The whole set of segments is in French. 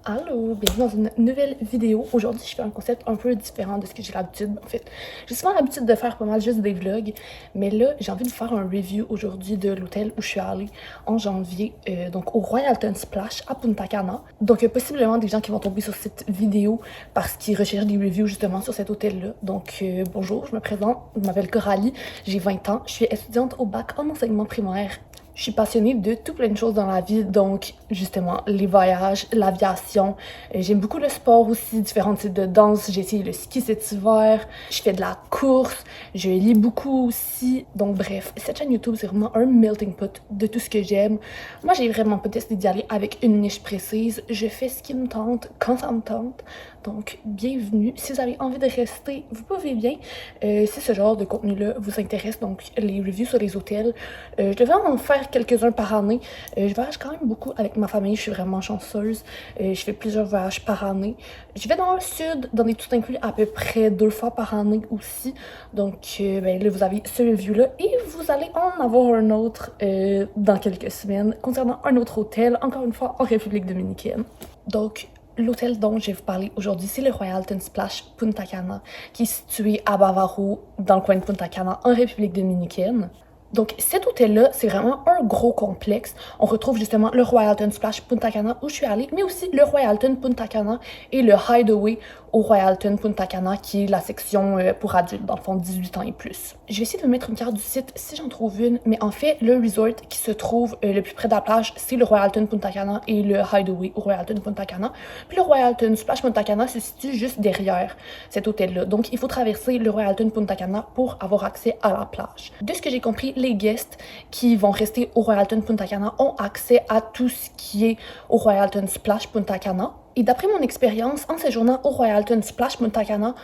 Allô, bienvenue dans une nouvelle vidéo. Aujourd'hui, je fais un concept un peu différent de ce que j'ai l'habitude. En fait, j'ai souvent l'habitude de faire pas mal juste des vlogs, mais là, j'ai envie de faire un review aujourd'hui de l'hôtel où je suis allée en janvier, donc au Royalton Splash à Punta Cana. Donc, il y a possiblement des gens qui vont tomber sur cette vidéo parce qu'ils recherchent des reviews justement sur cet hôtel-là. Donc, bonjour, je me présente, je m'appelle Coralie, j'ai 20 ans, je suis étudiante au bac en enseignement primaire. Je suis passionnée de tout plein de choses dans la vie, donc justement les voyages, l'aviation. J'aime beaucoup le sport aussi, différents types de danse. J'ai essayé le ski cet hiver, je fais de la course, je lis beaucoup aussi. Donc bref, cette chaîne YouTube, c'est vraiment un melting pot de tout ce que j'aime. Moi, j'ai vraiment pas décidé d'y aller avec une niche précise. Je fais ce qui me tente, quand ça me tente. Donc, bienvenue. Si vous avez envie de rester, vous pouvez bien. Si ce genre de contenu-là vous intéresse, donc les reviews sur les hôtels, je devrais en faire quelques-uns par année. Je voyage quand même beaucoup avec ma famille, je suis vraiment chanceuse. Je fais plusieurs voyages par année. Je vais dans le sud, dans des tout inclus à peu près 2 fois par année aussi. Donc, ben là, vous avez ce review-là et vous allez en avoir un autre dans quelques semaines concernant un autre hôtel, encore une fois en République dominicaine. Donc, l'hôtel dont je vais vous parler aujourd'hui, c'est le Royalton Splash Punta Cana, qui est situé à Bavaro, dans le coin de Punta Cana, en République dominicaine. Donc, cet hôtel-là, c'est vraiment un gros complexe. On retrouve justement le Royalton Splash Punta Cana où je suis allée, mais aussi le Royalton Punta Cana et le Hideaway au Royalton Punta Cana, qui est la section pour adultes, dans le fond 18 ans et plus. Je vais essayer de vous mettre une carte du site si j'en trouve une, mais en fait, le resort qui se trouve le plus près de la plage, c'est le Royalton Punta Cana et le Hideaway au Royalton Punta Cana. Puis le Royalton Splash Punta Cana se situe juste derrière cet hôtel-là. Donc, il faut traverser le Royalton Punta Cana pour avoir accès à la plage. De ce que j'ai compris, les guests qui vont rester au Royalton Punta Cana ont accès à tout ce qui est au Royalton Splash Punta Cana. Et d'après mon expérience, en séjournant au Royalton Splash Punta Cana,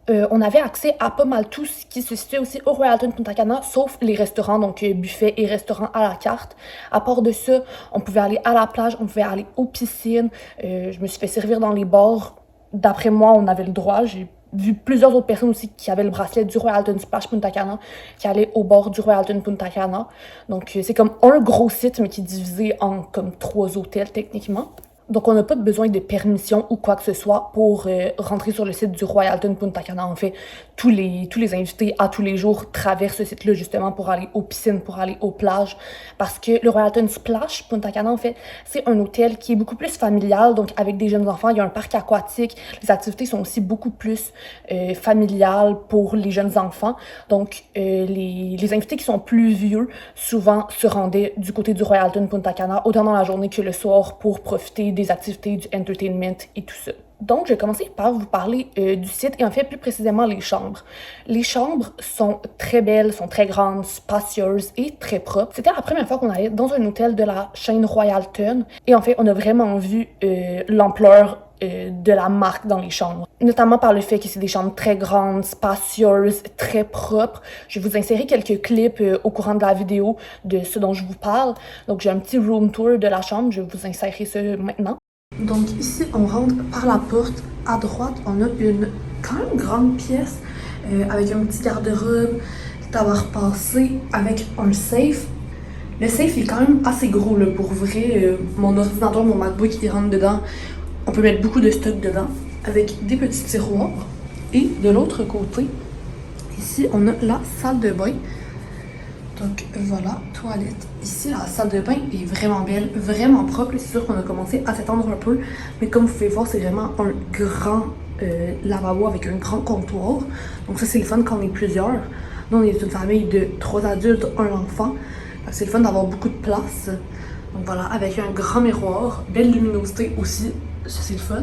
on avait accès à pas mal tout ce qui se situait aussi au Royalton Punta Cana, sauf les restaurants, donc buffets et restaurants à la carte. À part de ça, on pouvait aller à la plage, on pouvait aller aux piscines. Je me suis fait servir dans les bars. D'après moi, on avait le droit. J'ai vu plusieurs autres personnes aussi qui avaient le bracelet du Royalton Splash Punta Cana, qui allaient au bord du Royalton Punta Cana. Donc, c'est comme un gros site, mais qui est divisé en comme 3 hôtels techniquement. Donc, on n'a pas besoin de permission ou quoi que ce soit pour rentrer sur le site du Royalton Punta Cana. En fait, tous les invités à tous les jours traversent ce site-là justement pour aller aux piscines, pour aller aux plages. Parce que le Royalton Splash Punta Cana, en fait, c'est un hôtel qui est beaucoup plus familial. Donc, avec des jeunes enfants, il y a un parc aquatique. Les activités sont aussi beaucoup plus familiales pour les jeunes enfants. Donc, les invités qui sont plus vieux, souvent se rendaient du côté du Royalton Punta Cana, autant dans la journée que le soir, pour profiter des activités, du entertainment et tout ça. Donc, je vais commencer par vous parler du site et en fait plus précisément les chambres. Les chambres sont très belles, sont très grandes, spacieuses et très propres. C'était la première fois qu'on allait dans un hôtel de la chaîne Royalton et en fait, on a vraiment vu l'ampleur de la marque dans les chambres. Notamment par le fait que c'est des chambres très grandes, spacieuses, très propres. Je vais vous insérer quelques clips au courant de la vidéo de ce dont je vous parle. Donc j'ai un petit room tour de la chambre, je vais vous insérer ça maintenant. Donc ici, on rentre par la porte. À droite, on a une quand même grande pièce avec un petit garde-robe, d'avoir passé avec un safe. Le safe est quand même assez gros là, pour vrai. Mon ordinateur, mon MacBook, il rentre dedans. On peut mettre beaucoup de stock dedans avec des petits tiroirs. Et de l'autre côté, ici, on a la salle de bain. Donc voilà, toilette. Ici, la salle de bain est vraiment belle, vraiment propre. C'est sûr qu'on a commencé à s'étendre un peu. Mais comme vous pouvez voir, c'est vraiment un grand lavabo avec un grand comptoir. Donc ça, c'est le fun quand on est plusieurs. Nous, on est une famille de 3 adultes, 1 enfant. C'est le fun d'avoir beaucoup de place. Donc voilà, avec un grand miroir, belle luminosité aussi. Ça, c'est le fun.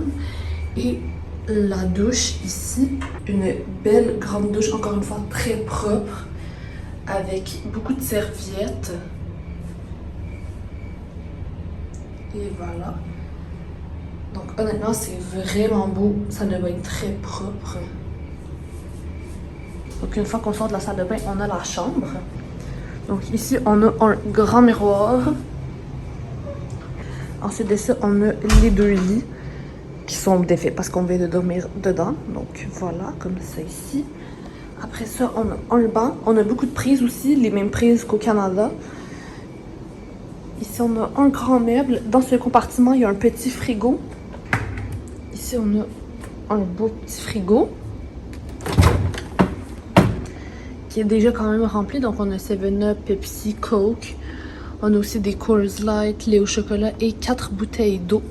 Et la douche ici, une belle grande douche, encore une fois très propre, avec beaucoup de serviettes. Et voilà. Donc honnêtement, c'est vraiment beau. Ça doit être très propre. Donc une fois qu'on sort de la salle de bain, on a la chambre. Donc ici, on a un grand miroir. Ensuite de ça, on a les 2 lits qui sont défaits parce qu'on vient de dormir dedans. Donc voilà, comme ça ici. Après ça, on a un banc. On a beaucoup de prises aussi, les mêmes prises qu'au Canada. Ici, on a un grand meuble. Dans ce compartiment, il y a un petit frigo. Ici, on a un beau petit frigo qui est déjà quand même rempli. Donc, on a 7-Up, Pepsi, Coke. On a aussi des Coors Light, lait au chocolat et 4 bouteilles d'eau.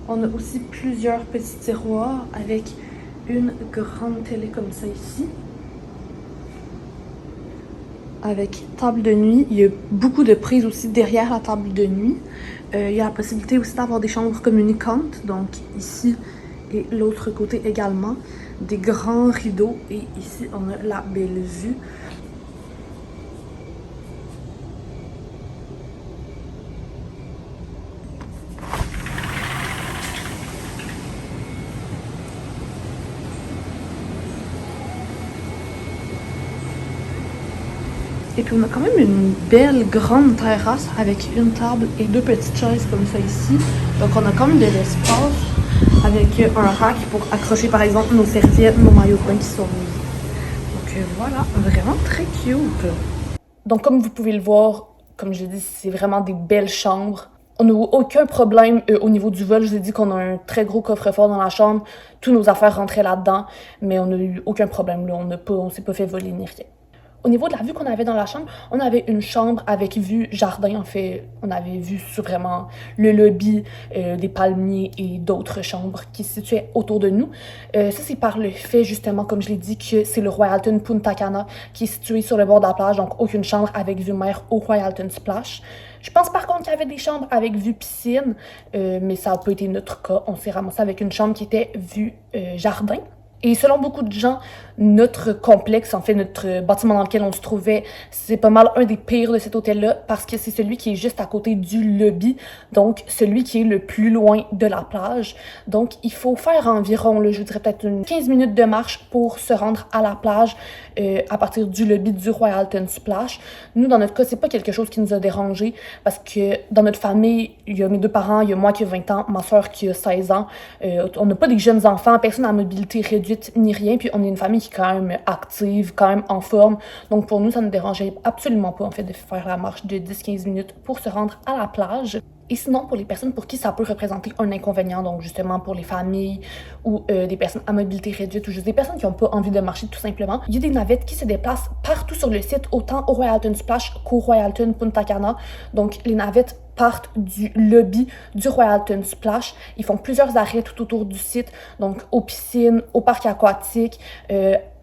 On a aussi plusieurs petits tiroirs avec une grande télé comme ça ici. Avec table de nuit. Il y a beaucoup de prises aussi derrière la table de nuit. Il y a la possibilité aussi d'avoir des chambres communicantes. Donc ici et l'autre côté également. Des grands rideaux. Et ici, on a la belle vue. Et puis on a quand même une belle grande terrasse avec une table et 2 petites chaises comme ça ici. Donc on a quand même de l'espace avec un rack pour accrocher par exemple nos serviettes, nos maillots de bain qui sont mis. Donc voilà, vraiment très cute. Donc comme vous pouvez le voir, comme je dis, c'est vraiment des belles chambres. On n'a eu aucun problème au niveau du vol. Je vous ai dit qu'on a un très gros coffre-fort dans la chambre. Tous nos affaires rentraient là-dedans, mais on n'a eu aucun problème. Là. On s'est pas fait voler ni rien. Au niveau de la vue qu'on avait dans la chambre, on avait une chambre avec vue jardin. En fait, on avait vu sur vraiment le lobby, des palmiers et d'autres chambres qui se situaient autour de nous. Ça, c'est par le fait, justement, comme je l'ai dit, que c'est le Royalton Punta Cana qui est situé sur le bord de la plage. Donc, aucune chambre avec vue mer au Royalton Splash. Je pense par contre qu'il y avait des chambres avec vue piscine, mais ça n'a pas été notre cas. On s'est ramassé avec une chambre qui était vue jardin. Et selon beaucoup de gens, notre complexe, en fait, notre bâtiment dans lequel on se trouvait, c'est pas mal un des pires de cet hôtel-là parce que c'est celui qui est juste à côté du lobby, donc celui qui est le plus loin de la plage. Donc, il faut faire environ, là, je vous dirais peut-être 15 minutes de marche pour se rendre à la plage à partir du lobby du Royalton Splash. Nous, dans notre cas, c'est pas quelque chose qui nous a dérangé parce que dans notre famille, il y a mes 2 parents, il y a moi qui ai 20 ans, ma soeur qui a 16 ans. On n'a pas des jeunes enfants, personne à mobilité réduite ni rien, puis on est une famille qui est quand même active, quand même en forme. Donc pour nous, ça ne dérangeait absolument pas en fait de faire la marche de 10-15 minutes pour se rendre à la plage. Et sinon, pour les personnes pour qui ça peut représenter un inconvénient, donc justement pour les familles ou des personnes à mobilité réduite ou juste des personnes qui n'ont pas envie de marcher tout simplement, il y a des navettes qui se déplacent partout sur le site, autant au Royalton Splash qu'au Royalton Punta Cana. Donc les navettes partent du lobby du Royalton Splash. Ils font plusieurs arrêts tout autour du site, donc aux piscines, aux parcs aquatiques,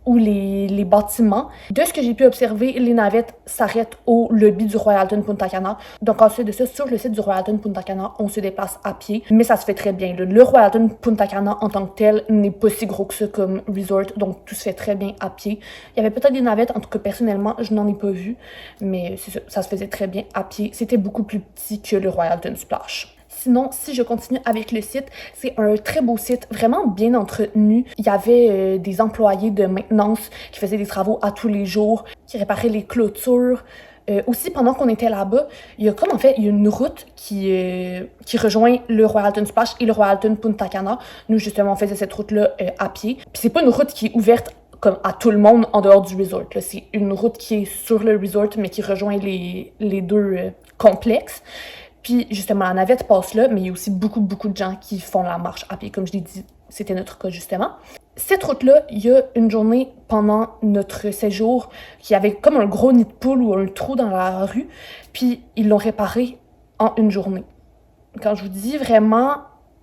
ou les bâtiments. De ce que j'ai pu observer, les navettes s'arrêtent au lobby du Royalton Punta Cana. Donc ensuite de ça, sur le site du Royalton Punta Cana, on se déplace à pied, mais ça se fait très bien. Le Royalton Punta Cana en tant que tel n'est pas si gros que ça comme resort, donc tout se fait très bien à pied. Il y avait peut-être des navettes, en tout cas personnellement, je n'en ai pas vu, mais ça se faisait très bien à pied. C'était beaucoup plus petit que le Royalton Splash. Sinon, si je continue avec le site, c'est un très beau site, vraiment bien entretenu. Il y avait des employés de maintenance qui faisaient des travaux à tous les jours, qui réparaient les clôtures. Aussi, pendant qu'on était là-bas, il y a comme en fait, il y a une route qui rejoint le Royalton Splash et le Royalton Punta Cana. Nous, justement, on faisait cette route-là à pied. Puis c'est pas une route qui est ouverte comme à tout le monde en dehors du resort. C'est une route qui est sur le resort, mais qui rejoint les 2 complexes. Puis justement, la navette passe là, mais il y a aussi beaucoup de gens qui font la marche à pied. Comme je l'ai dit, c'était notre cas justement. Cette route-là, il y a une journée pendant notre séjour qui avait comme un gros nid de poule ou un trou dans la rue, puis ils l'ont réparé en une journée. Quand je vous dis vraiment,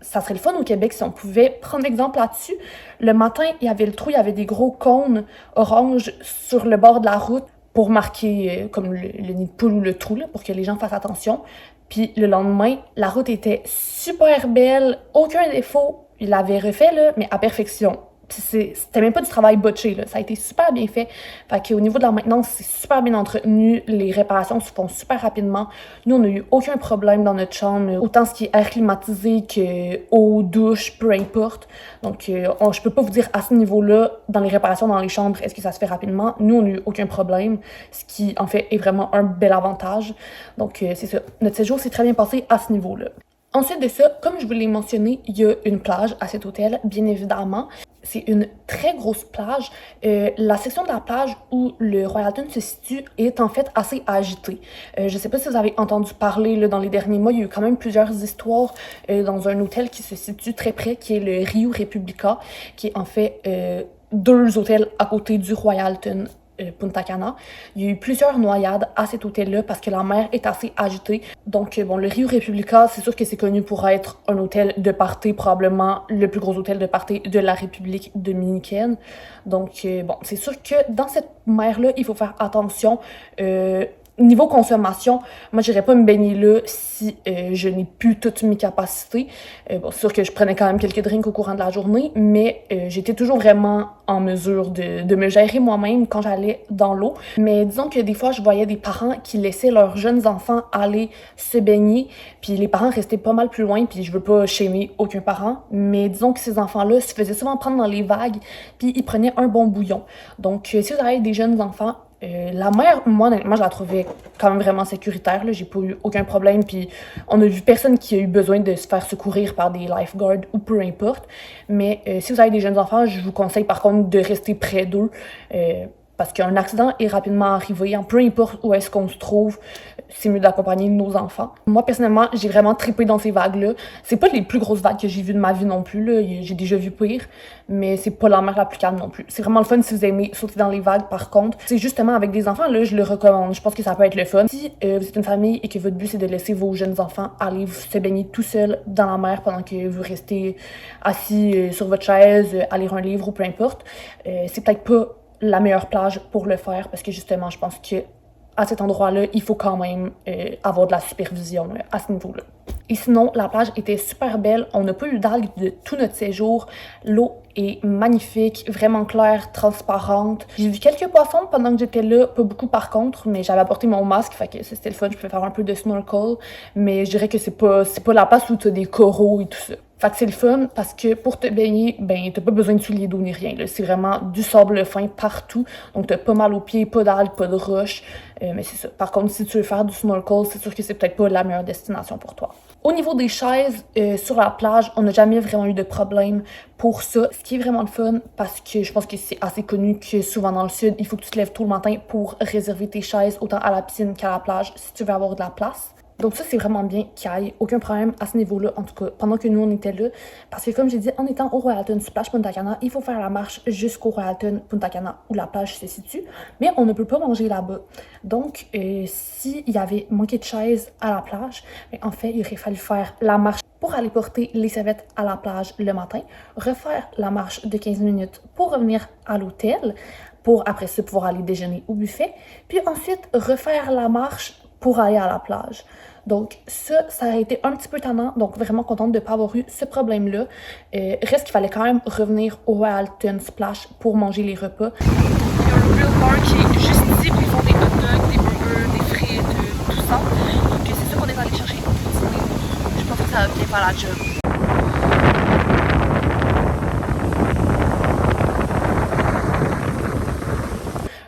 ça serait le fun au Québec si on pouvait prendre l'exemple là-dessus. Le matin, il y avait le trou, il y avait des gros cônes orange sur le bord de la route pour marquer comme le nid de poule ou le trou, là, pour que les gens fassent attention. Puis le lendemain, la route était super belle, aucun défaut. Il l'avait refait, là, mais à perfection. C'était même pas du travail botché, là. Ça a été super bien fait. Fait qu'au niveau de la maintenance, c'est super bien entretenu. Les réparations se font super rapidement. Nous, on n'a eu aucun problème dans notre chambre. Autant ce qui est air climatisé que eau, douche, peu importe. Donc, je peux pas vous dire à ce niveau-là, dans les réparations dans les chambres, est-ce que ça se fait rapidement. Nous, on n'a eu aucun problème. Ce qui, en fait, est vraiment un bel avantage. Donc, c'est ça. Notre séjour s'est très bien passé à ce niveau-là. Ensuite de ça, comme je vous l'ai mentionné, il y a une plage à cet hôtel, bien évidemment. c'est une très grosse plage. La section de la plage où le Royalton se situe est en fait assez agitée. Je sais pas si vous avez entendu parler là, dans les derniers mois, il y a eu quand même plusieurs histoires dans un hôtel qui se situe très près, qui est le Rio Republica, qui est en fait deux hôtels à côté du Royalton Punta Cana. Il y a eu plusieurs noyades à cet hôtel-là parce que la mer est assez agitée. Donc, bon, le Rio Republica, c'est sûr que c'est connu pour être un hôtel de party, probablement le plus gros hôtel de party de la République dominicaine. Donc, bon, c'est sûr que dans cette mer-là, il faut faire attention. Niveau consommation, moi, j'irais pas me baigner là si je n'ai plus toutes mes capacités. Bon, c'est sûr que je prenais quand même quelques drinks au courant de la journée, mais j'étais toujours vraiment en mesure de me gérer moi-même quand j'allais dans l'eau. Mais disons que des fois, je voyais des parents qui laissaient leurs jeunes enfants aller se baigner, puis les parents restaient pas mal plus loin, puis je veux pas shamer aucun parent, mais disons que ces enfants-là se faisaient souvent prendre dans les vagues, puis ils prenaient un bon bouillon. Donc, si vous avez des jeunes enfants, la mer, moi, honnêtement, je la trouvais quand même vraiment sécuritaire. Là. J'ai pas eu aucun problème. Puis on a vu personne qui a eu besoin de se faire secourir par des lifeguards ou peu importe. Mais si vous avez des jeunes enfants, je vous conseille par contre de rester près d'eux. Parce qu'un accident est rapidement arrivé, peu importe où est-ce qu'on se trouve, c'est mieux d'accompagner nos enfants. Moi, personnellement, j'ai vraiment trippé dans ces vagues-là. C'est pas les plus grosses vagues que j'ai vues de ma vie non plus, là. J'ai déjà vu pire, mais c'est pas la mer la plus calme non plus. C'est vraiment le fun si vous aimez sauter dans les vagues, par contre. C'est justement avec des enfants, là, je le recommande. Je pense que ça peut être le fun. Si vous êtes une famille et que votre but, c'est de laisser vos jeunes enfants aller se baigner tout seuls dans la mer pendant que vous restez assis sur votre chaise, à lire un livre ou peu importe, c'est peut-être pas la meilleure plage pour le faire parce que justement, je pense que à cet endroit-là, il faut quand même avoir de la supervision à ce niveau-là. Et sinon, la plage était super belle. On n'a pas eu d'algues de tout notre séjour. L'eau est magnifique, vraiment claire, transparente. J'ai vu quelques poissons pendant que j'étais là, pas beaucoup par contre, mais j'avais apporté mon masque, fait que c'était le fun, je pouvais faire un peu de snorkel, mais je dirais que c'est pas la place où tu as des coraux et tout ça. Fait que c'est le fun parce que pour te baigner, ben t'as pas besoin de souliers d'eau ni rien. C'est vraiment du sable fin partout. Donc t'as pas mal aux pieds, pas d'algues, pas de roches. Mais c'est ça. Par contre, si tu veux faire du snorkel, c'est sûr que c'est peut-être pas la meilleure destination pour toi. Au niveau des chaises sur la plage, on n'a jamais vraiment eu de problème pour ça. Ce qui est vraiment le fun, parce que je pense que c'est assez connu que souvent dans le sud, il faut que tu te lèves tôt le matin pour réserver tes chaises, autant à la piscine qu'à la plage, si tu veux avoir de la place. Donc ça, c'est vraiment bien qu'il n'y ait aucun problème à ce niveau-là, en tout cas, pendant que nous, on était là. Parce que comme j'ai dit, en étant au Royalton Splash Punta Cana, il faut faire la marche jusqu'au Royalton Punta Cana, où la plage se situe, mais on ne peut pas manger là-bas. Donc, s'il y avait manqué de chaises à la plage, en fait, il aurait fallu faire la marche pour aller porter les serviettes à la plage le matin, refaire la marche de 15 minutes pour revenir à l'hôtel, pour après ça pouvoir aller déjeuner au buffet, puis ensuite refaire la marche pour aller à la plage. Donc ça a été un petit peu tannant, donc vraiment contente de ne pas avoir eu ce problème-là. Reste qu'il fallait quand même revenir au Royalton Splash pour manger les repas. Il y a un real bar qui est juste ici, puis ils font des hot dogs, des burgers, des frites, tout ça. Donc c'est ça qu'on est allé chercher pour dîner. Je pense que ça va bien faire la job.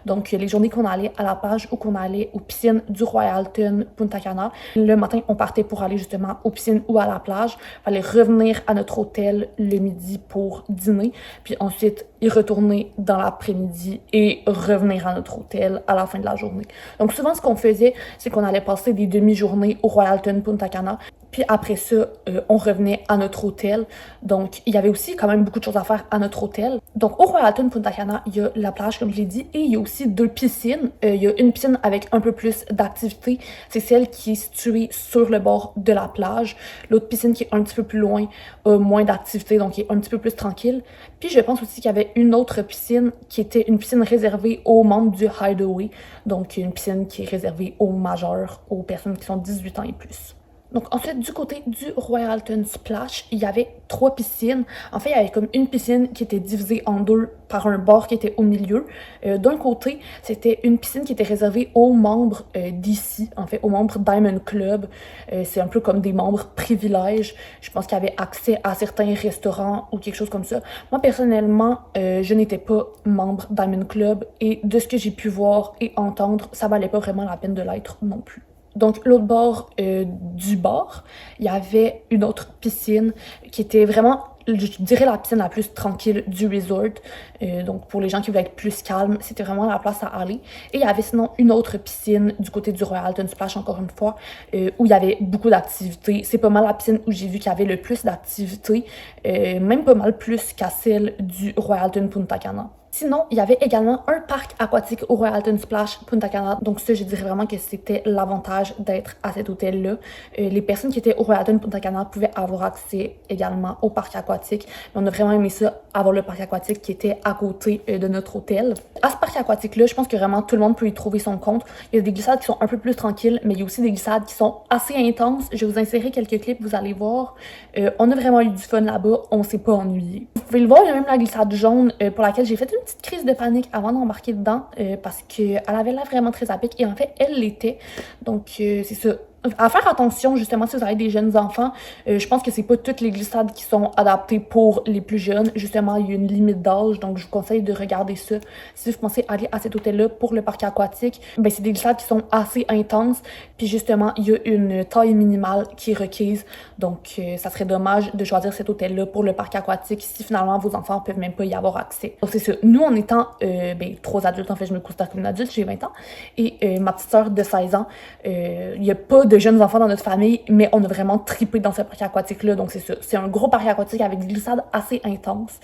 Donc, les journées qu'on allait à la plage ou qu'on allait aux piscines du Royalton Punta Cana, le matin, on partait pour aller justement aux piscines ou à la plage. Il fallait revenir à notre hôtel le midi pour dîner, puis ensuite y retourner dans l'après-midi et revenir à notre hôtel à la fin de la journée. Donc, souvent, ce qu'on faisait, c'est qu'on allait passer des demi-journées au Royalton Punta Cana. Puis après ça, on revenait à notre hôtel. Donc, il y avait aussi quand même beaucoup de choses à faire à notre hôtel. Donc, au Royalton Punta Cana, il y a la plage, comme je l'ai dit, et il y a aussi 2 piscines. Il y a une piscine avec un peu plus d'activité. C'est celle qui est située sur le bord de la plage. L'autre piscine qui est un petit peu plus loin, a moins d'activité, donc qui est un petit peu plus tranquille. Puis, je pense aussi qu'il y avait une autre piscine qui était une piscine réservée aux membres du Hideaway. Donc, une piscine qui est réservée aux majeurs, aux personnes qui sont 18 ans et plus. Donc ensuite, du côté du Royalton Splash, il y avait 3 piscines. En fait, il y avait comme une piscine qui était divisée en 2 par un bord qui était au milieu. D'un côté, c'était une piscine qui était réservée aux membres d'ici, en fait, aux membres Diamond Club. C'est un peu comme des membres privilèges. Je pense qu'il y avait accès à certains restaurants ou quelque chose comme ça. Moi, personnellement, je n'étais pas membre Diamond Club et de ce que j'ai pu voir et entendre, ça valait pas vraiment la peine de l'être non plus. Donc, l'autre bord du bar, il y avait une autre piscine qui était vraiment je dirais la piscine la plus tranquille du resort. Donc pour les gens qui voulaient être plus calmes, c'était vraiment la place à aller. Et il y avait sinon une autre piscine du côté du Royalton Splash, encore une fois, où il y avait beaucoup d'activités. C'est pas mal la piscine où j'ai vu qu'il y avait le plus d'activités, même pas mal plus qu'à celle du Royalton Punta Cana. Sinon, il y avait également un parc aquatique au Royalton Splash Punta Cana. Donc ça, je dirais vraiment que c'était l'avantage d'être à cet hôtel-là. Les personnes qui étaient au Royalton Punta Cana pouvaient avoir accès également au parc aquatique. Mais on a vraiment aimé ça, avoir le parc aquatique qui était à côté de notre hôtel. À ce parc aquatique-là, je pense que vraiment tout le monde peut y trouver son compte. Il y a des glissades qui sont un peu plus tranquilles, mais il y a aussi des glissades qui sont assez intenses. Je vais vous insérer quelques clips, vous allez voir. On a vraiment eu du fun là-bas, on s'est pas ennuyé. Vous pouvez le voir, il y a même la glissade jaune pour laquelle j'ai fait une petite crise de panique avant d'embarquer dedans parce qu'elle avait l'air vraiment très à pic et en fait elle l'était. Donc c'est ça. À faire attention justement si vous avez des jeunes enfants, je pense que c'est pas toutes les glissades qui sont adaptées pour les plus jeunes. Justement, il y a une limite d'âge, donc je vous conseille de regarder ça. Si vous pensez aller à cet hôtel-là pour le parc aquatique, ben c'est des glissades qui sont assez intenses, puis justement, il y a une taille minimale qui est requise, donc ça serait dommage de choisir cet hôtel-là pour le parc aquatique si finalement vos enfants peuvent même pas y avoir accès. Donc c'est ça. Nous, en étant 3 adultes, en fait, je me considère comme une adulte, j'ai 20 ans, et ma petite sœur de 16 ans, il y a pas de jeunes enfants dans notre famille, mais on a vraiment trippé dans ce parc aquatique-là. Donc, c'est ça. C'est un gros parc aquatique avec des glissades assez intenses.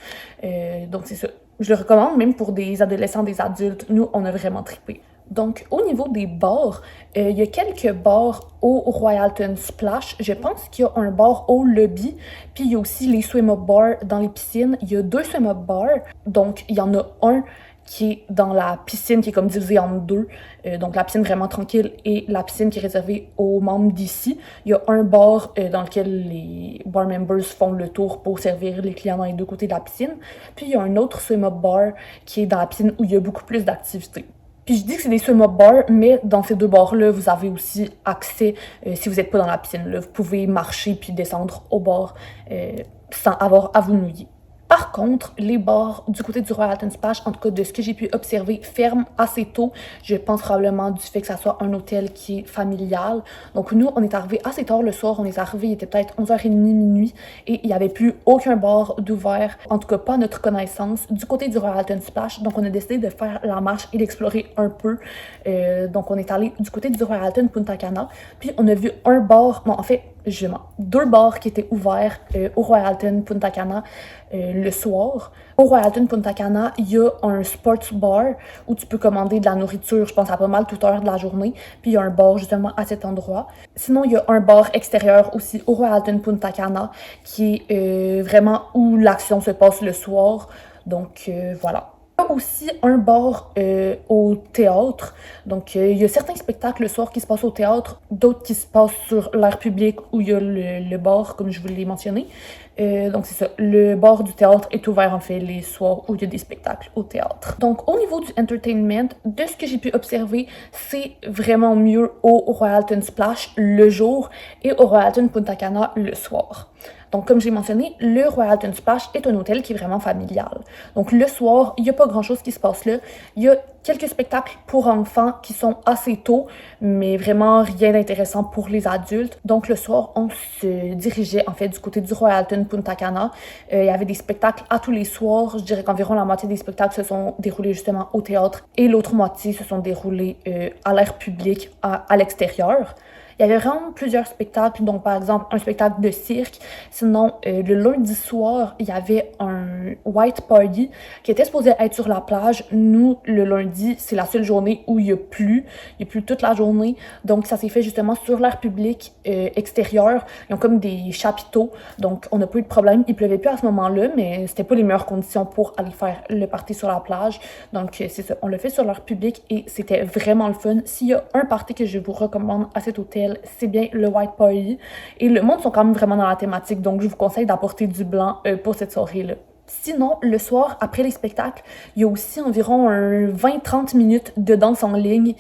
Donc, c'est ça. Je le recommande même pour des adolescents, des adultes. Nous, on a vraiment trippé. Donc, au niveau des bars, il y a quelques bars au Royalton Splash. Je pense qu'il y a un bar au lobby, puis il y a aussi les swim-up bars dans les piscines. Il y a 2 swim-up bars. Donc, il y en a un qui est dans la piscine qui est comme divisée en 2. Donc la piscine vraiment tranquille et la piscine qui est réservée aux membres d'ici. Il y a un bar dans lequel les bar members font le tour pour servir les clients dans les 2 côtés de la piscine. Puis il y a un autre swim-up bar qui est dans la piscine où il y a beaucoup plus d'activités. Puis je dis que c'est des swim-up bars, mais dans ces 2 bars-là, vous avez aussi accès, si vous n'êtes pas dans la piscine, là, vous pouvez marcher puis descendre au bar sans avoir à vous mouiller. Par contre, les bars du côté du Royalton Splash, en tout cas de ce que j'ai pu observer, ferment assez tôt. Je pense probablement du fait que ça soit un hôtel qui est familial. Donc nous, on est arrivé assez tard le soir. On est arrivé, il était peut-être 11h30, minuit, et il n'y avait plus aucun bar d'ouvert, en tout cas pas à notre connaissance, du côté du Royalton Splash. Donc on a décidé de faire la marche et d'explorer un peu. Donc on est allé du côté du Royalton Punta Cana, puis on a vu un bar, non en fait, 2 bars qui étaient ouverts au Royalton Punta Cana le soir. Au Royalton Punta Cana, il y a un sports bar où tu peux commander de la nourriture, je pense à pas mal toute heure de la journée. Puis il y a un bar justement à cet endroit. Sinon, il y a un bar extérieur aussi au Royalton Punta Cana qui est vraiment où l'action se passe le soir. Donc voilà. Il y a aussi un bar au théâtre. Donc, il y a certains spectacles le soir qui se passent au théâtre, d'autres qui se passent sur l'air public où il y a le bar, comme je vous l'ai mentionné. Donc, c'est ça. Le bar du théâtre est ouvert, en fait, les soirs où il y a des spectacles au théâtre. Donc, au niveau du entertainment, de ce que j'ai pu observer, c'est vraiment mieux au Royalton Splash le jour et au Royalton Punta Cana le soir. Donc, comme j'ai mentionné, le Royalton Splash est un hôtel qui est vraiment familial. Donc, le soir, il n'y a pas grand-chose qui se passe là. Il y a quelques spectacles pour enfants qui sont assez tôt, mais vraiment rien d'intéressant pour les adultes. Donc, le soir, on se dirigeait, en fait, du côté du Royalton Punta Cana. Il y avait des spectacles à tous les soirs. Je dirais qu'environ la moitié des spectacles se sont déroulés justement au théâtre et l'autre moitié se sont déroulés à l'air public, à l'extérieur. Il y avait vraiment plusieurs spectacles, donc par exemple un spectacle de cirque. Sinon, le lundi soir, il y avait un white party qui était supposé être sur la plage. Nous, le lundi, c'est la seule journée où il n'y a plus. Il n'y a plus toute la journée. Donc, ça s'est fait justement sur l'air public extérieur. Ils ont comme des chapiteaux, donc on n'a pas eu de problème. Il pleuvait plus à ce moment-là, mais c'était pas les meilleures conditions pour aller faire le party sur la plage. Donc, c'est ça. On l'a fait sur l'air public et c'était vraiment le fun. S'il y a un party que je vous recommande à cet hôtel, c'est bien le White Party. Et le monde sont quand même vraiment dans la thématique, donc je vous conseille d'apporter du blanc pour cette soirée-là. Sinon, le soir, après les spectacles, il y a aussi environ 20-30 minutes de danse en ligne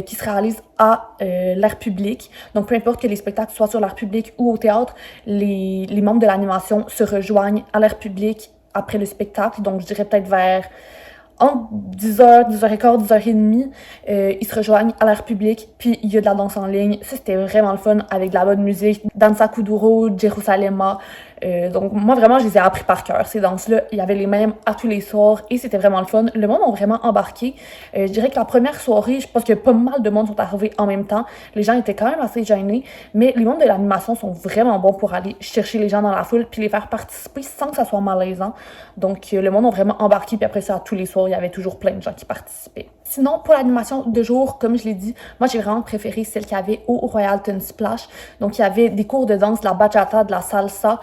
qui se réalise à l'air public. Donc, peu importe que les spectacles soient sur l'air public ou au théâtre, les membres de l'animation se rejoignent à l'air public après le spectacle. Donc, je dirais peut-être vers entre 10h, 10h15, 10h30, ils se rejoignent à l'air public, puis il y a de la danse en ligne. Ça, c'était vraiment le fun, avec de la bonne musique. Danza Kuduro, Jerusalema. Donc, moi, vraiment, je les ai appris par cœur, ces danses-là. Il y avait les mêmes à tous les soirs, et c'était vraiment le fun. Le monde a vraiment embarqué. Je dirais que la première soirée, je pense que pas mal de monde sont arrivés en même temps. Les gens étaient quand même assez gênés, mais les mondes de l'animation sont vraiment bons pour aller chercher les gens dans la foule, puis les faire participer sans que ça soit malaisant. Donc, le monde a vraiment embarqué, puis après ça, tous les soirs, il y avait toujours plein de gens qui participaient. Sinon, pour l'animation de jour, comme je l'ai dit, moi, j'ai vraiment préféré celle qu'il y avait au Royalton Splash. Donc, il y avait des cours de danse, de la bachata, de la salsa,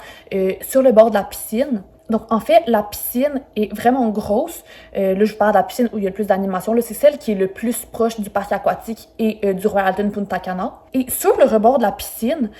sur le bord de la piscine. Donc, en fait, la piscine est vraiment grosse. Là, je parle de la piscine où il y a le plus d'animation. Là, c'est celle qui est le plus proche du parc aquatique et du Royalton Punta Cana. Et sur le rebord de la piscine,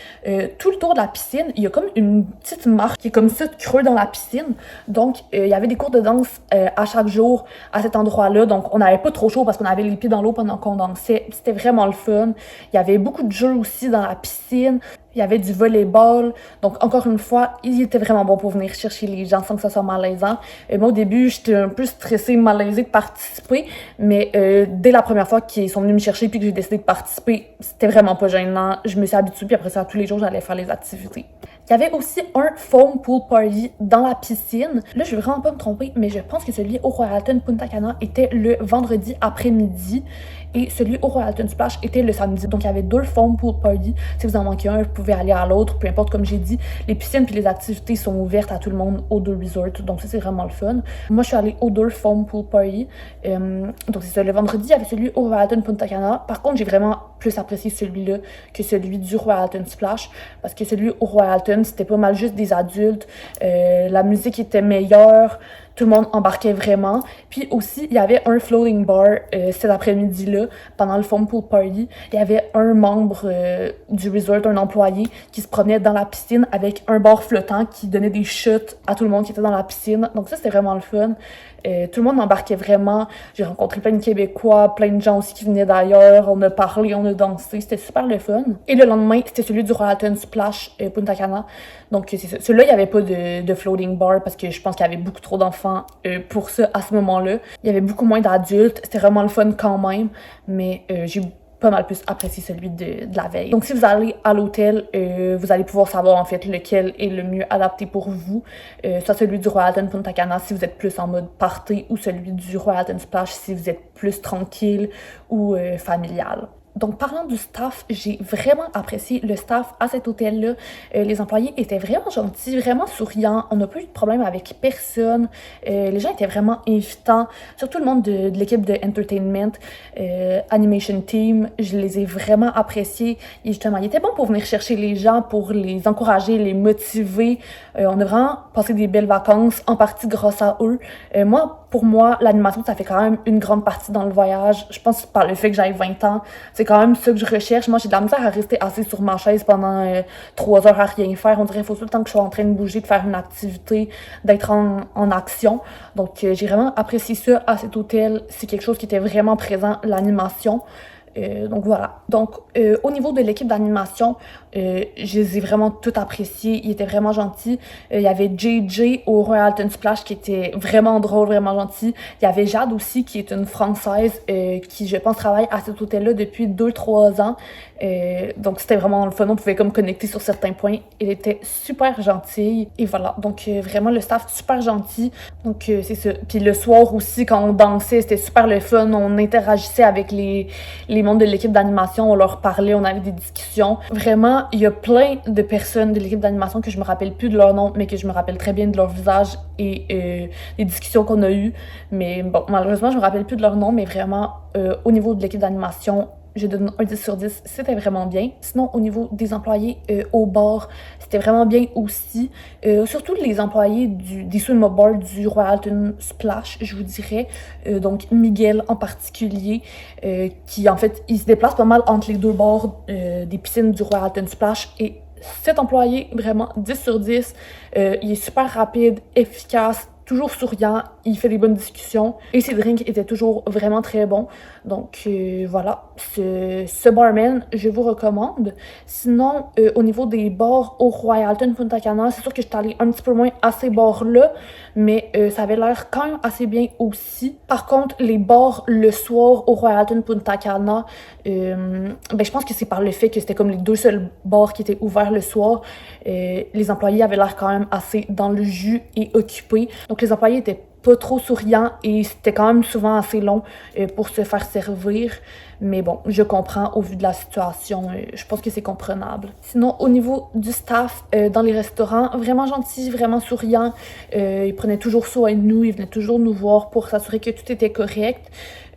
tout le tour de la piscine, il y a comme une petite marche qui est comme ça, creux dans la piscine. Donc, il y avait des cours de danse à chaque jour à cet endroit-là. Donc, on n'avait pas trop chaud parce qu'on avait les pieds dans l'eau pendant qu'on dansait. C'était vraiment le fun. Il y avait beaucoup de jeux aussi dans la piscine. Il y avait du volleyball. Donc, encore une fois, il était vraiment bon pour venir chercher les gens sans que ça soit malaisant. Moi, au début, j'étais un peu stressée, malaisée de participer. Mais dès la première fois qu'ils sont venus me chercher puis que j'ai décidé de participer, c'était vraiment pas gênant. Je me suis habituée. Puis après ça, tous les jours, j'allais faire les activités. Il y avait aussi un foam pool party dans la piscine. Là, je vais vraiment pas me tromper, mais je pense que celui au Royalton Punta Cana était le vendredi après-midi et celui au Royalton Splash était le samedi. Donc, il y avait 2 foam pool party. Si vous en manquez un, vous pouvez aller à l'autre, peu importe, comme j'ai dit. Les piscines puis les activités sont ouvertes à tout le monde aux 2 resorts. Donc, ça, c'est vraiment le fun. Moi, je suis allée aux 2 foam pool party. Donc, c'est ça. Le vendredi, il y avait celui au Royalton Punta Cana. Par contre, j'ai vraiment plus apprécié celui-là que celui du Royalton Splash parce que celui au Royalton, c'était pas mal juste des adultes. La musique était meilleure. Tout le monde embarquait vraiment. Puis aussi, il y avait un floating bar cet après-midi-là, pendant le foam pool party. Il y avait un membre du resort, un employé, qui se promenait dans la piscine avec un bar flottant qui donnait des shots à tout le monde qui était dans la piscine. Donc ça, c'était vraiment le fun. Tout le monde embarquait vraiment. J'ai rencontré plein de Québécois, plein de gens aussi qui venaient d'ailleurs. On a parlé, on a dansé. C'était super le fun. Et le lendemain, c'était celui du Royalton Splash Punta Cana. Donc, c'est ça. Celui-là, il n'y avait pas de floating bar parce que je pense qu'il y avait beaucoup trop d'enfants pour ça à ce moment-là. Il y avait beaucoup moins d'adultes. C'était vraiment le fun quand même. Mais j'ai pas mal plus apprécié celui de la veille. Donc, si vous allez à l'hôtel, vous allez pouvoir savoir en fait lequel est le mieux adapté pour vous. Soit celui du Royalton Punta Cana si vous êtes plus en mode party ou celui du Royalton Splash si vous êtes plus tranquille ou familial. Donc, parlant du staff, j'ai vraiment apprécié le staff à cet hôtel-là. Les employés étaient vraiment gentils, vraiment souriants. On n'a pas eu de problème avec personne. Les gens étaient vraiment invitants. Surtout le monde de l'équipe de entertainment, animation team. Je les ai vraiment appréciés. Et justement, ils étaient bons pour venir chercher les gens, pour les encourager, les motiver. On a vraiment passé des belles vacances, en partie grâce à eux. Pour moi, l'animation, ça fait quand même une grande partie dans le voyage. Je pense par le fait que j'aille 20 ans, c'est quand même ça que je recherche. Moi, j'ai de la misère à rester assise sur ma chaise pendant 3 heures à rien faire. On dirait qu'il faut tout le temps que je sois en train de bouger, de faire une activité, d'être en action. Donc, j'ai vraiment apprécié ça à cet hôtel. C'est quelque chose qui était vraiment présent, l'animation. Donc voilà. Donc au niveau de l'équipe d'animation, je les ai vraiment tout appréciés. Ils étaient vraiment gentils. Il y avait JJ au Royalton Splash qui était vraiment drôle, vraiment gentil. Il y avait Jade aussi qui est une Française qui, je pense, travaille à cet hôtel-là depuis 2-3 ans. Donc c'était vraiment le fun. On pouvait comme connecter sur certains points. Elle était super gentille. Et voilà. Donc vraiment le staff super gentil. Donc c'est ça. Puis le soir aussi, quand on dansait, c'était super le fun. On interagissait avec les membres de l'équipe d'animation, on leur parlait, on avait des discussions. Vraiment, il y a plein de personnes de l'équipe d'animation que je me rappelle plus de leur nom, mais que je me rappelle très bien de leur visage et des discussions qu'on a eues. Mais bon, malheureusement, je me rappelle plus de leur nom, mais vraiment, au niveau de l'équipe d'animation, je donne un 10 sur 10, c'était vraiment bien. Sinon, au niveau des employés au bar, c'était vraiment bien aussi. Surtout les employés des swim bars du Royalton Splash, je vous dirais. Donc, Miguel en particulier, qui en fait, il se déplace pas mal entre les 2 bars des piscines du Royalton Splash. Et cet employé, vraiment 10 sur 10, il est super rapide, efficace. toujours souriant, il fait des bonnes discussions et ses drinks étaient toujours vraiment très bons. Donc voilà, ce barman, je vous recommande. Sinon, au niveau des bars au Royalton Punta Cana, c'est sûr que j'étais allée un petit peu moins à ces bars-là, mais ça avait l'air quand même assez bien aussi. Par contre, les bars le soir au Royalton Punta Cana, ben, je pense que c'est par le fait que c'était comme les deux seuls bars qui étaient ouverts le soir. Les employés avaient l'air quand même assez dans le jus et occupés. Donc les employés étaient pas trop souriants et c'était quand même souvent assez long pour se faire servir. Mais bon, je comprends au vu de la situation, je pense que c'est comprenable. Sinon, au niveau du staff dans les restaurants, vraiment gentil, vraiment souriant. Ils prenaient toujours soin de nous, ils venaient toujours nous voir pour s'assurer que tout était correct.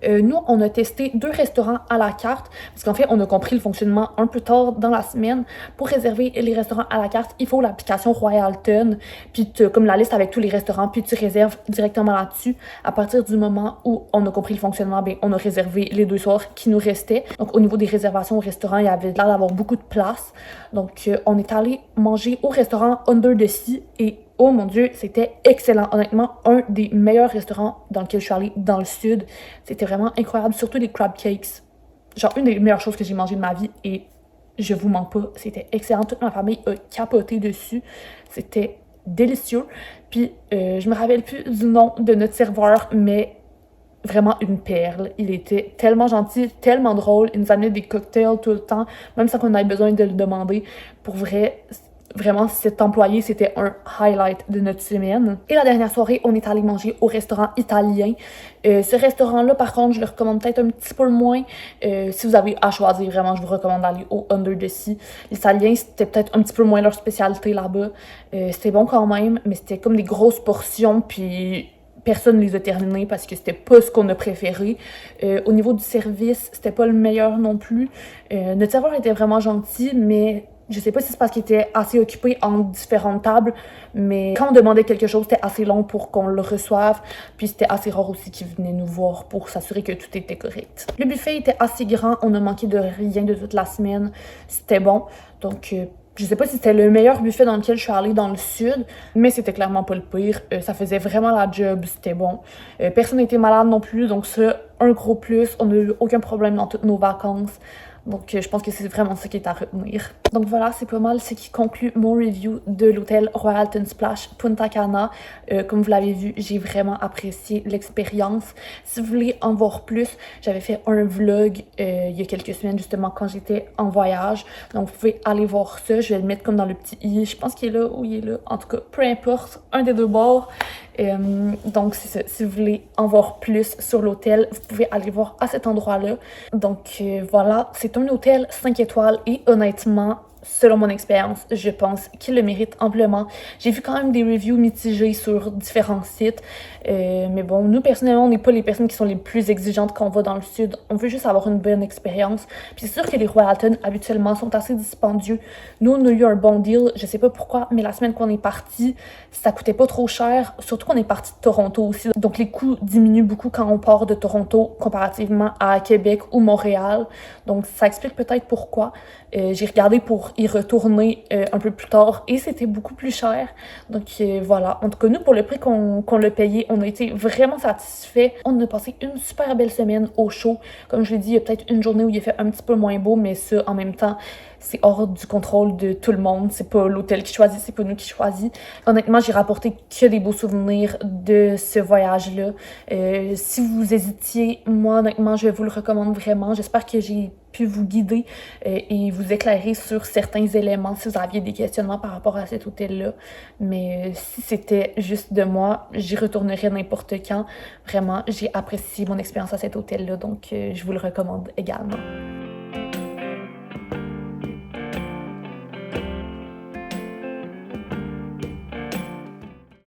Nous, on a testé 2 restaurants à la carte, parce qu'en fait, on a compris le fonctionnement un peu tard dans la semaine. Pour réserver les restaurants à la carte, il faut l'application Royalton, puis comme la liste avec tous les restaurants, puis tu réserves directement là-dessus. À partir du moment où on a compris le fonctionnement, ben, on a réservé les 2 soirs qui nous restaient. Donc, au niveau des réservations au restaurant, il y avait l'air d'avoir beaucoup de place. Donc, on est allé manger au restaurant Under the Sea et oh mon Dieu, c'était excellent. Honnêtement, un des meilleurs restaurants dans lequel je suis allée dans le sud. C'était vraiment incroyable, surtout les crab cakes. Genre, une des meilleures choses que j'ai mangées de ma vie et je vous mens pas, c'était excellent. Toute ma famille a capoté dessus. C'était délicieux. Puis, je me rappelle plus du nom de notre serveur, mais vraiment une perle. Il était tellement gentil, tellement drôle. Il nous amenait des cocktails tout le temps, même sans qu'on ait besoin de le demander. Pour vrai, vraiment, cet employé, c'était un highlight de notre semaine. Et la dernière soirée, on est allé manger au restaurant italien. Ce restaurant-là, par contre, je le recommande peut-être un petit peu moins. Si vous avez à choisir, vraiment, je vous recommande d'aller au Under the Sea. L'italien, c'était peut-être un petit peu moins leur spécialité là-bas. C'était bon quand même, mais c'était comme des grosses portions, puis personne ne les a terminés parce que c'était pas ce qu'on a préféré. Au niveau du service, c'était pas le meilleur non plus. Notre serveur était vraiment gentil, mais je sais pas si c'est parce qu'il était assez occupé en différentes tables, mais quand on demandait quelque chose, c'était assez long pour qu'on le reçoive. Puis c'était assez rare aussi qu'il venait nous voir pour s'assurer que tout était correct. Le buffet était assez grand, on a manqué de rien de toute la semaine. C'était bon. Donc, je sais pas si c'était le meilleur buffet dans lequel je suis allée dans le sud, mais c'était clairement pas le pire. Ça faisait vraiment la job, c'était bon. Personne n'était malade non plus, donc ça, un gros plus. On n'a eu aucun problème dans toutes nos vacances. Donc, je pense que c'est vraiment ça qui est à retenir. Donc voilà, c'est pas mal ce qui conclut mon review de l'hôtel Royalton Splash Punta Cana. Comme vous l'avez vu, j'ai vraiment apprécié l'expérience. Si vous voulez en voir plus, j'avais fait un vlog il y a quelques semaines, justement, quand j'étais en voyage. Donc, vous pouvez aller voir ça. Je vais le mettre comme dans le petit i. Je pense qu'il est là ou il est là. En tout cas, peu importe, un des deux bords. Donc, c'est ça. Si vous voulez en voir plus sur l'hôtel, vous pouvez aller voir à cet endroit-là. Donc, voilà, c'est un hôtel 5 étoiles et honnêtement, selon mon expérience, je pense qu'il le mérite amplement. J'ai vu quand même des reviews mitigées sur différents sites. Mais bon, nous, personnellement, on n'est pas les personnes qui sont les plus exigeantes quand on va dans le sud. On veut juste avoir une bonne expérience. Puis c'est sûr que les Royalton, habituellement, sont assez dispendieux. Nous, on a eu un bon deal. Je sais pas pourquoi, mais la semaine qu'on est parti, ça coûtait pas trop cher. Surtout qu'on est parti de Toronto aussi. Donc, les coûts diminuent beaucoup quand on part de Toronto comparativement à Québec ou Montréal. Donc, ça explique peut-être pourquoi. J'ai regardé pour y retourner un peu plus tard et c'était beaucoup plus cher. Donc voilà, en tout cas nous pour le prix qu'on l'a payé, on a été vraiment satisfaits. On a passé une super belle semaine au chaud. Comme je l'ai dit, il y a peut-être une journée où il a fait un petit peu moins beau, mais ça en même temps, c'est hors du contrôle de tout le monde. C'est pas l'hôtel qui choisit, c'est pas nous qui choisit. Honnêtement, j'ai rapporté que des beaux souvenirs de ce voyage-là. Si vous hésitiez, moi honnêtement, je vous le recommande vraiment. J'espère que j'ai pu vous guider et vous éclairer sur certains éléments si vous aviez des questionnements par rapport à cet hôtel-là. Mais si c'était juste de moi, j'y retournerais n'importe quand. Vraiment, j'ai apprécié mon expérience à cet hôtel-là, donc je vous le recommande également.